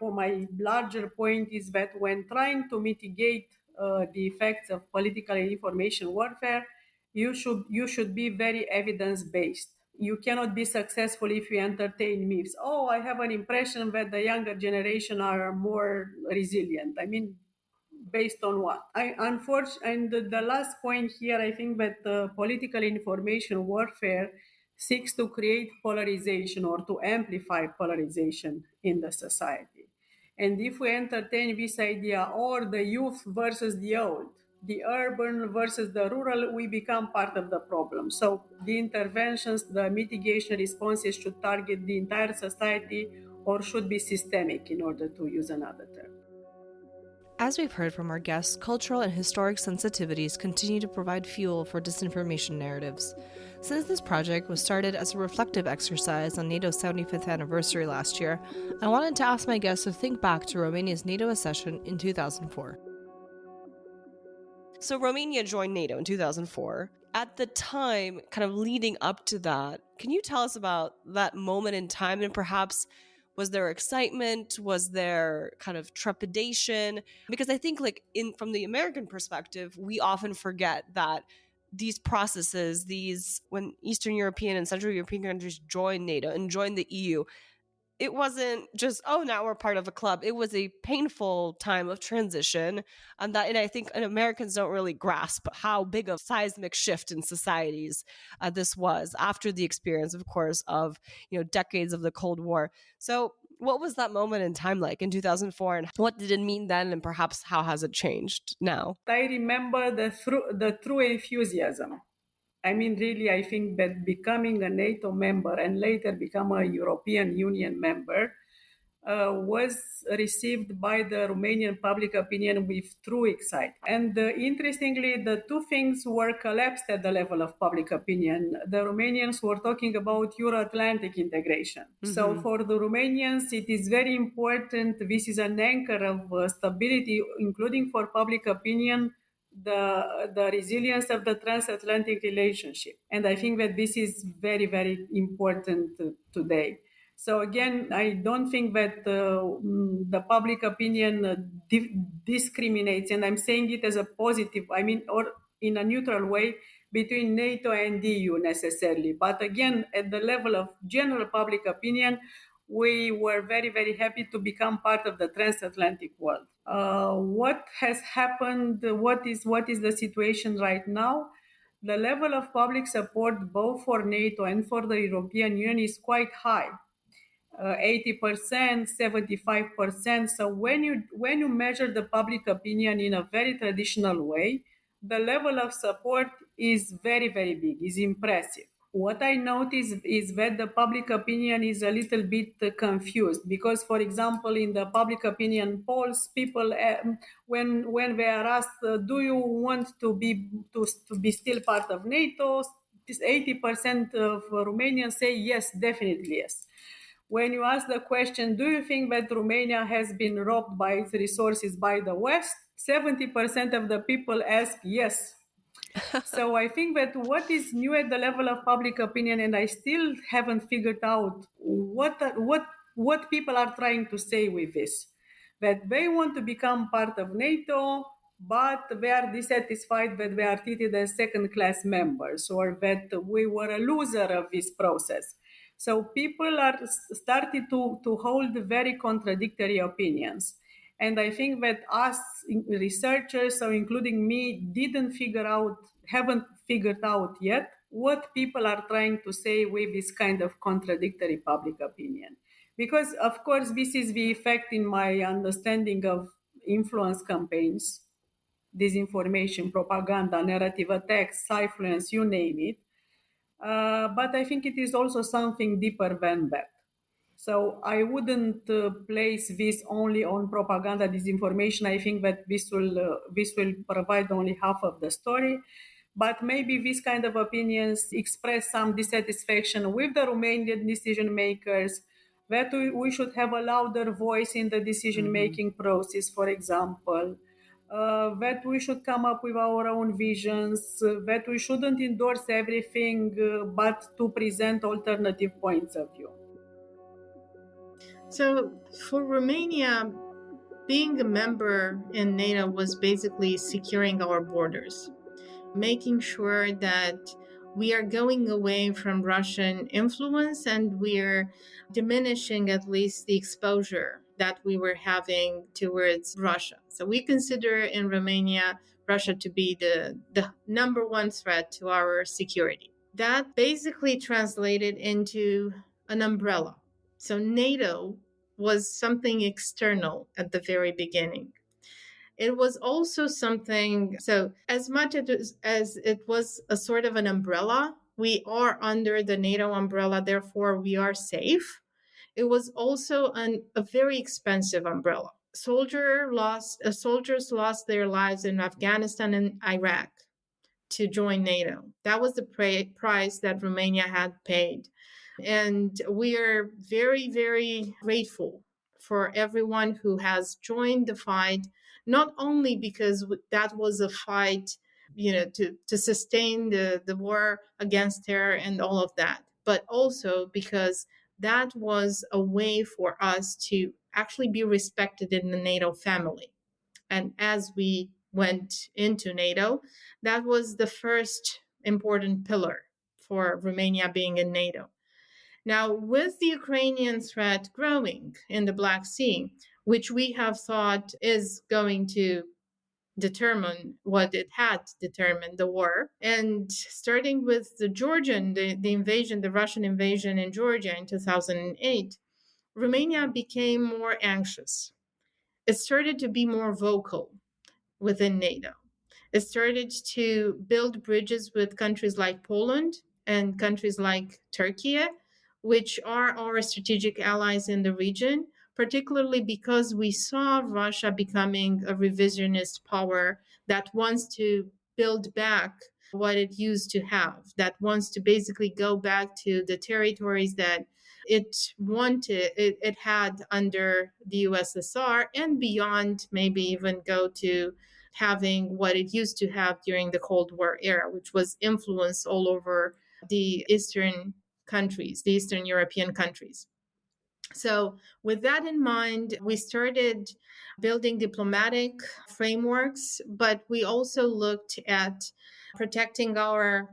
larger point is that when trying to mitigate the effects of political and information warfare, you should be very evidence based. You cannot be successful if you entertain myths. Oh, I have an impression that the younger generation are more resilient. I mean, based on what? And the last point here, I think that political information warfare seeks to create polarization or to amplify polarization in the society. And if we entertain this idea, or the youth versus the old, the urban versus the rural, we become part of the problem. So the interventions, the mitigation responses should target the entire society or should be systemic, in order to use another term. As we've heard from our guests, cultural and historic sensitivities continue to provide fuel for disinformation narratives. Since this project was started as a reflective exercise on NATO's 75th anniversary last year, I wanted to ask my guests to think back to Romania's NATO accession in 2004. So Romania joined NATO in 2004. At the time, kind of leading up to that, can you tell us about that moment in time, and perhaps was there excitement? Was there kind of trepidation? Because I think from the American perspective, we often forget that these processes, when Eastern European and Central European countries join NATO and join the EU, it wasn't just, oh, now we're part of a club. It was a painful time of transition. And I think Americans don't really grasp how big of seismic shift in societies this was after the experience, of course, of decades of the Cold War. So what was that moment in time like in 2004, and what did it mean then, and perhaps how has it changed now? I remember the true enthusiasm. I mean, really, I think that becoming a NATO member and later become a European Union member was received by the Romanian public opinion with true excitement. And interestingly, the two things were collapsed at the level of public opinion. The Romanians were talking about Euro-Atlantic integration. Mm-hmm. So for the Romanians, it is very important. This is an anchor of stability, including for public opinion, the resilience of the transatlantic relationship. And I think that this is very, very important today. So again, I don't think that the public opinion discriminates, and I'm saying it as a positive, or in a neutral way, between NATO and EU necessarily. But again, at the level of general public opinion, we were very, very happy to become part of the transatlantic world. What has happened? What is the situation right now? The level of public support both for NATO and for the European Union is quite high. 80%, 75%. So when you measure the public opinion in a very traditional way, the level of support is very, very big, is impressive. What I notice is that the public opinion is a little bit confused because, for example, in the public opinion polls, people, when they are asked, do you want to be still part of NATO? 80% of Romanians say yes, definitely yes. When you ask the question, do you think that Romania has been robbed by its resources by the West? 70% of the people ask yes. So I think that what is new at the level of public opinion, and I still haven't figured out what people are trying to say with this, that they want to become part of NATO, but they are dissatisfied that they are treated as second-class members, or that we were a loser of this process. So people are starting to hold very contradictory opinions. And I think that us researchers, so including me, haven't figured out yet what people are trying to say with this kind of contradictory public opinion. Because, of course, this is the effect in my understanding of influence campaigns, disinformation, propaganda, narrative attacks, influence, you name it. But I think it is also something deeper than that. So I wouldn't place this only on propaganda, disinformation. I think that this will provide only half of the story. But maybe these kind of opinions express some dissatisfaction with the Romanian decision makers, that we should have a louder voice in the decision-making process, for example. That we should come up with our own visions, that we shouldn't endorse everything, but to present alternative points of view. So for Romania, being a member in NATO was basically securing our borders, making sure that we are going away from Russian influence and we're diminishing at least the exposure that we were having towards Russia. So we consider in Romania Russia to be the number one threat to our security. That basically translated into an umbrella. So NATO was something external at the very beginning. It was also something, so as much as it was a sort of an umbrella, we are under the NATO umbrella, therefore we are safe. It was also a very expensive umbrella. Soldiers lost their lives in Afghanistan and Iraq to join NATO. That was the price that Romania had paid. And we are very, very grateful for everyone who has joined the fight, not only because that was a fight, to sustain the war against terror and all of that, but also because that was a way for us to actually be respected in the NATO family. And as we went into NATO, that was the first important pillar for Romania being in NATO. Now, with the Ukrainian threat growing in the Black Sea, which we have thought is going to determine what it had determined the war. And starting with the invasion, the Russian invasion in Georgia in 2008, Romania became more anxious. It started to be more vocal within NATO. It started to build bridges with countries like Poland and countries like Turkey, which are our strategic allies in the region, particularly because we saw Russia becoming a revisionist power that wants to build back what it used to have, that wants to basically go back to the territories that it had under the USSR and beyond, maybe even go to having what it used to have during the Cold War era, which was influence all over the the Eastern European countries. So, with that in mind, we started building diplomatic frameworks, but we also looked at protecting our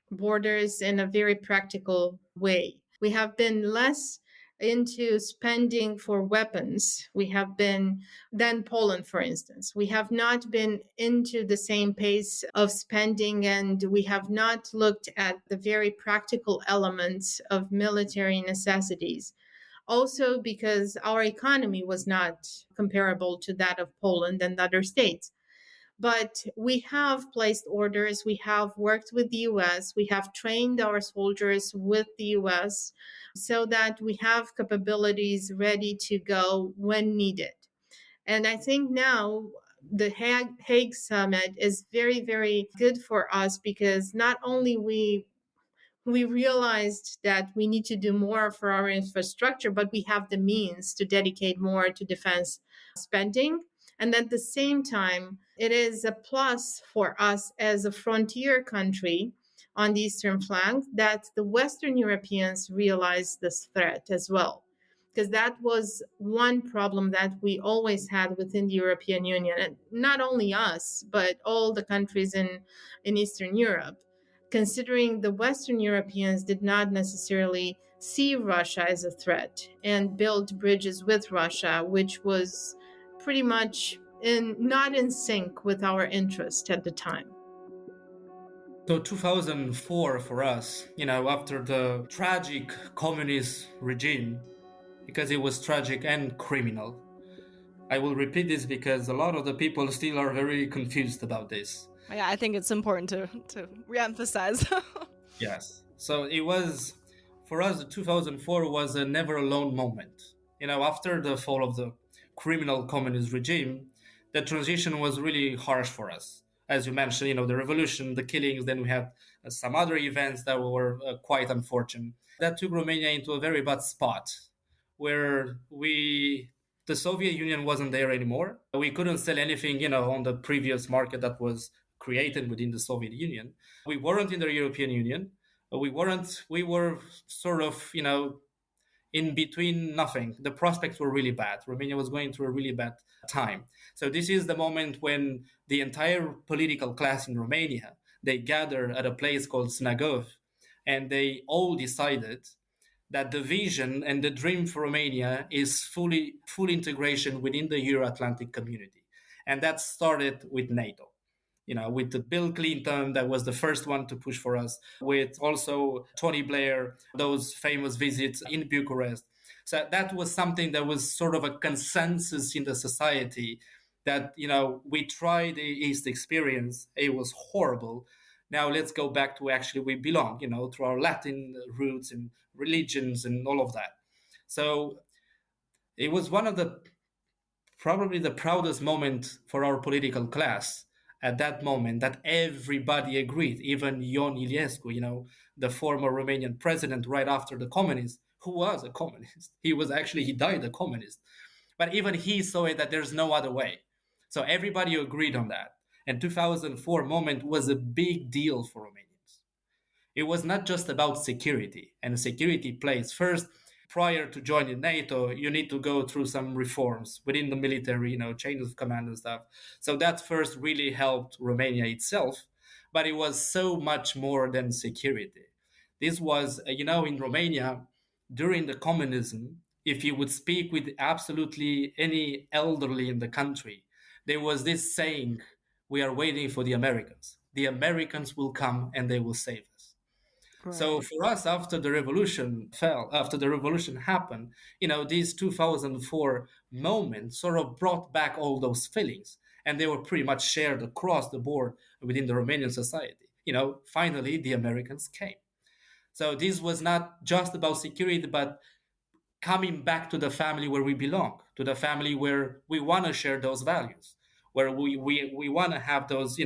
borders in a very practical way. We have been less into spending for weapons. We have been, than Poland, for instance. We have not been into the same pace of spending, and we have not looked at the very practical elements of military necessities. Also, because our economy was not comparable to that of Poland and other states. But we have placed orders, we have worked with the US, we have trained our soldiers with the US so that we have capabilities ready to go when needed. And I think now the Hague Summit is very, very good for us because not only we realized that we need to do more for our infrastructure, but we have the means to dedicate more to defense spending. And at the same time, it is a plus for us as a frontier country on the eastern flank that the Western Europeans realize this threat as well. Because that was one problem that we always had within the European Union, and not only us, but all the countries in Eastern Europe, considering the Western Europeans did not necessarily see Russia as a threat and build bridges with Russia, which was pretty much not in sync with our interest at the time. So 2004 for us, after the tragic communist regime, because it was tragic and criminal. I will repeat this because a lot of the people still are very confused about this. Yeah, I think it's important to reemphasize. Yes. So it was, for us, 2004 was a never alone moment. After the fall of the criminal communist regime, the transition was really harsh for us. As you mentioned, the revolution, the killings, then we had some other events that were quite unfortunate. That took Romania into a very bad spot where the Soviet Union wasn't there anymore. We couldn't sell anything, on the previous market that was created within the Soviet Union. We weren't in the European Union. We were sort of, in between nothing. The prospects were really bad. Romania was going through a really bad time. So this is the moment when the entire political class in Romania, they gathered at a place called Snagov, and they all decided that the vision and the dream for Romania is full integration within the Euro-Atlantic community. And that started with NATO. With the Bill Clinton, that was the first one to push for us, with also Tony Blair, those famous visits in Bucharest. So that was something that was sort of a consensus in the society that, we tried the East experience. It was horrible. Now let's go back to actually we belong, to our Latin roots and religions and all of that. So it was one of probably the proudest moment for our political class at that moment, that everybody agreed, even Ion Iliescu, the former Romanian president right after the communists, who was a communist. He died a communist. But even he saw it that there's no other way. So everybody agreed on that. And 2004 moment was a big deal for Romanians. It was not just about security, and security plays first. Prior to joining NATO, you need to go through some reforms within the military, chain of command and stuff. So that first really helped Romania itself, but it was so much more than security. This was, in Romania during the communism, if you would speak with absolutely any elderly in the country, there was this saying, we are waiting for the Americans. The Americans will come and they will save us. So Right. for us, after the revolution after the revolution happened, these 2004 moments sort of brought back all those feelings, and they were pretty much shared across the board within the Romanian society. Finally, the Americans came. So this was not just about security, but coming back to the family where we belong, to the family where we want to share those values, where we want to have those,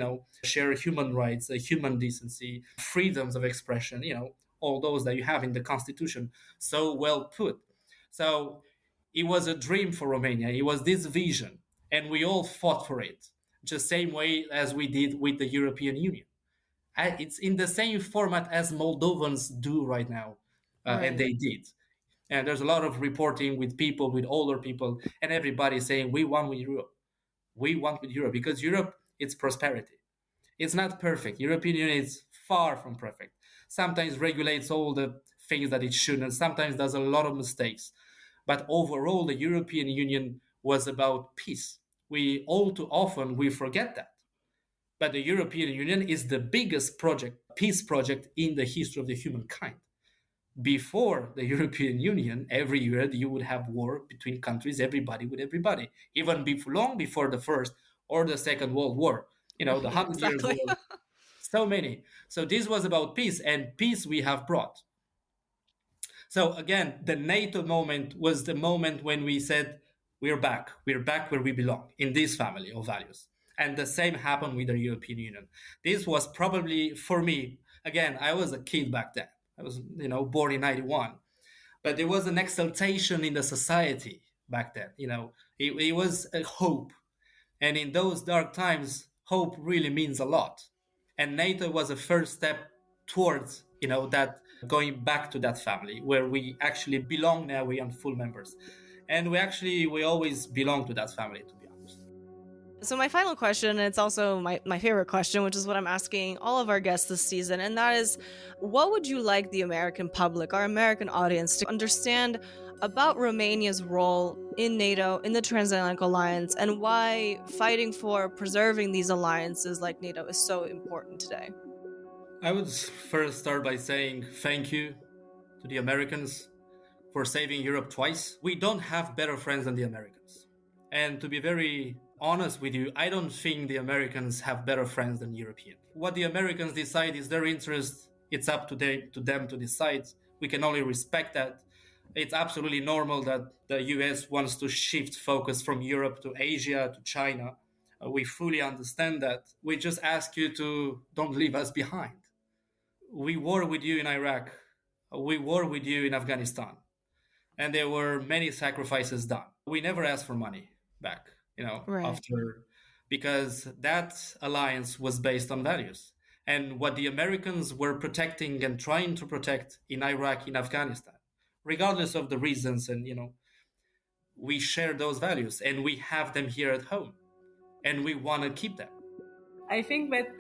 share human rights, human decency, freedoms of expression, all those that you have in the Constitution, so well put. So it was a dream for Romania. It was this vision, and we all fought for it, just same way as we did with the European Union. It's in the same format as Moldovans do right now, and Right. they did. And there's a lot of reporting with people, with older people, and everybody saying, we want with Europe. We want with Europe because Europe, it's prosperity. It's not perfect. European Union is far from perfect. Sometimes regulates all the things that it shouldn't. Sometimes does a lot of mistakes. But overall, the European Union was about peace. We all too often we forget that. But the European Union is the biggest peace project in the history of the humankind. Before the European Union, every year you would have war between countries, everybody with everybody, even long before the First or the Second World War. The Yeah, 100 Years exactly. War, so many. So this was about peace, and peace we have brought. So again, the NATO moment was the moment when we said, we're back. We're back where we belong, in this family of values. And the same happened with the European Union. This was probably, for me, again, I was a kid back then. I was, born in 91. But there was an exaltation in the society back then. It was a hope. And in those dark times, hope really means a lot. And NATO was a first step towards, that going back to that family where we actually belong now, we are full members. And we always belong to that family, to be honest. So my final question, and it's also my favorite question, which is what I'm asking all of our guests this season, and that is, what would you like the American public, our American audience, to understand about Romania's role in NATO, in the Transatlantic Alliance, and why fighting for preserving these alliances like NATO is so important today? I would first start by saying thank you to the Americans for saving Europe twice. We don't have better friends than the Americans. And to be very honest with you, I don't think the Americans have better friends than Europeans. What the Americans decide is their interest. It's up to them to decide. We can only respect that. It's absolutely normal that the US wants to shift focus from Europe to Asia to China. We fully understand that. We just ask you to don't leave us behind. We war with you in Iraq. We war with you in Afghanistan, and there were many sacrifices done. We never asked for money back, Right. after, because that alliance was based on values. And what the Americans were protecting and trying to protect in Iraq, in Afghanistan, regardless of the reasons, and we share those values and we have them here at home and we want to keep them. I think that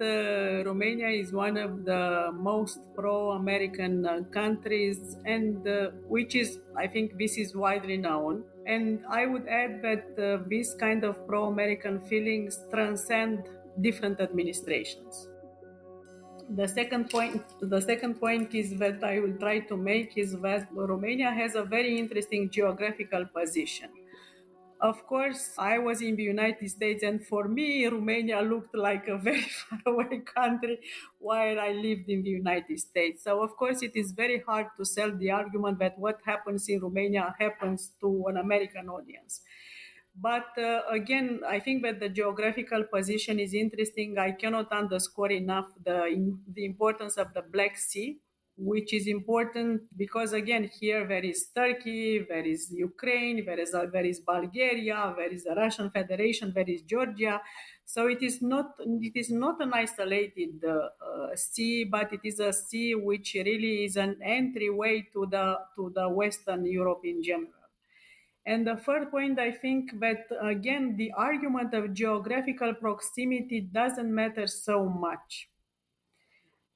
Romania is one of the most pro-American countries, and which is, I think, this is widely known. And I would add that this kind of pro-American feelings transcend different administrations. The second point is that I will try to make is that Romania has a very interesting geographical position. Of course, I was in the United States, and for me, Romania looked like a very far away country while I lived in the United States. So, of course, it is very hard to sell the argument that what happens in Romania happens to an American audience. But again, I think that the geographical position is interesting. I cannot underscore enough the importance of the Black Sea, which is important because, again, here there is Turkey, there is Ukraine, there is Bulgaria, there is the Russian Federation, there is Georgia. So it is not an isolated sea, but it is a sea which really is an entryway to the Western Europe in general. And the third point, I think that again, the argument of geographical proximity doesn't matter so much.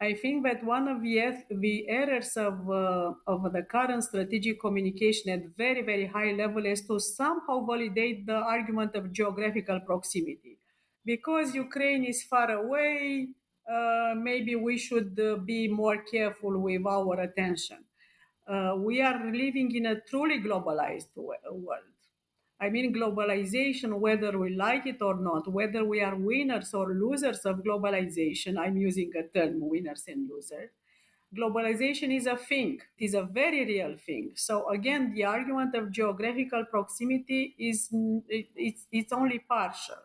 I think that one of the errors of the current strategic communication at very, very high level is to somehow validate the argument of geographical proximity. Because Ukraine is far away, maybe we should be more careful with our attention. We are living in a truly globalized world. I mean, globalization, whether we like it or not, whether we are winners or losers of globalization, I'm using a term winners and losers. Globalization is a thing, it is a very real thing. So, again, the argument of geographical proximity it's only partial.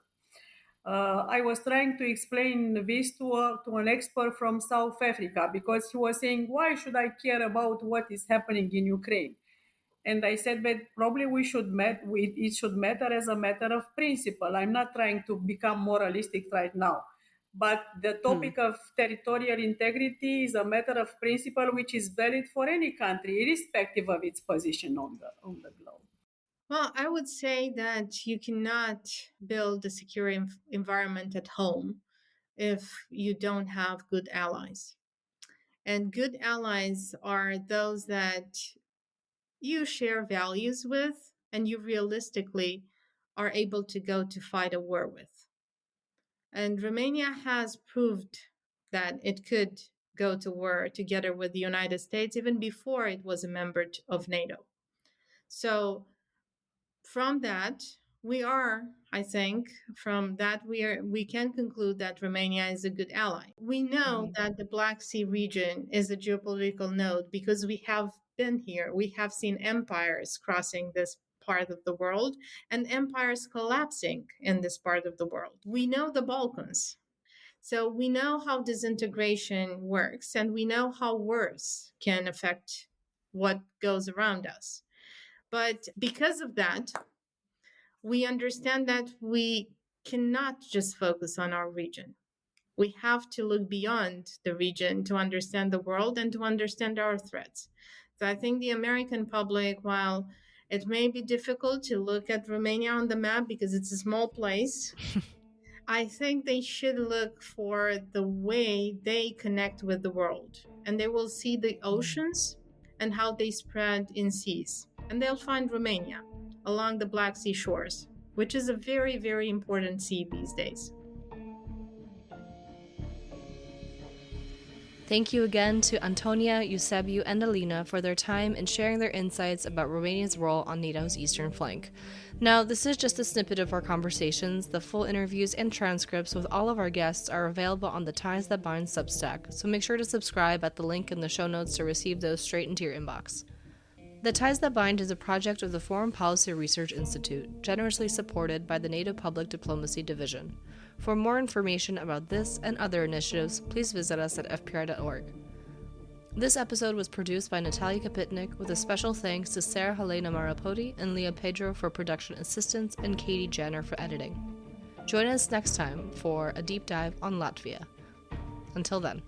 I was trying to explain this to an expert from South Africa because he was saying, why should I care about what is happening in Ukraine? And I said that probably it should matter as a matter of principle. I'm not trying to become moralistic right now. But the topic of territorial integrity is a matter of principle which is valid for any country, irrespective of its position on the globe. Well, I would say that you cannot build a secure environment at home if you don't have good allies. And good allies are those that you share values with and you realistically are able to go to fight a war with. And Romania has proved that it could go to war together with the United States even before it was a member of NATO. So from that, I think, we can conclude that Romania is a good ally. We know that the Black Sea region is a geopolitical node because we have been here. We have seen empires crossing this part of the world and empires collapsing in this part of the world. We know the Balkans. So we know how disintegration works and we know how wars can affect what goes around us. But because of that, we understand that we cannot just focus on our region. We have to look beyond the region to understand the world and to understand our threats. So I think the American public, while it may be difficult to look at Romania on the map because it's a small place, I think they should look for the way they connect with the world. And they will see the oceans and how they spread in seas. And they'll find Romania along the Black Sea shores, which is a very, very important sea these days. Thank you again to Antonia, Eusebiu, and Alina for their time and sharing their insights about Romania's role on NATO's eastern flank. Now, this is just a snippet of our conversations. The full interviews and transcripts with all of our guests are available on the Ties That Bind Substack, so make sure to subscribe at the link in the show notes to receive those straight into your inbox. The Ties That Bind is a project of the Foreign Policy Research Institute, generously supported by the NATO Public Diplomacy Division. For more information about this and other initiatives, please visit us at fpr.org. This episode was produced by Natalia Kapitnik, with a special thanks to Sarah Helena Marapodi and Leah Pedro for production assistance and Katie Janner for editing. Join us next time for a deep dive on Latvia. Until then.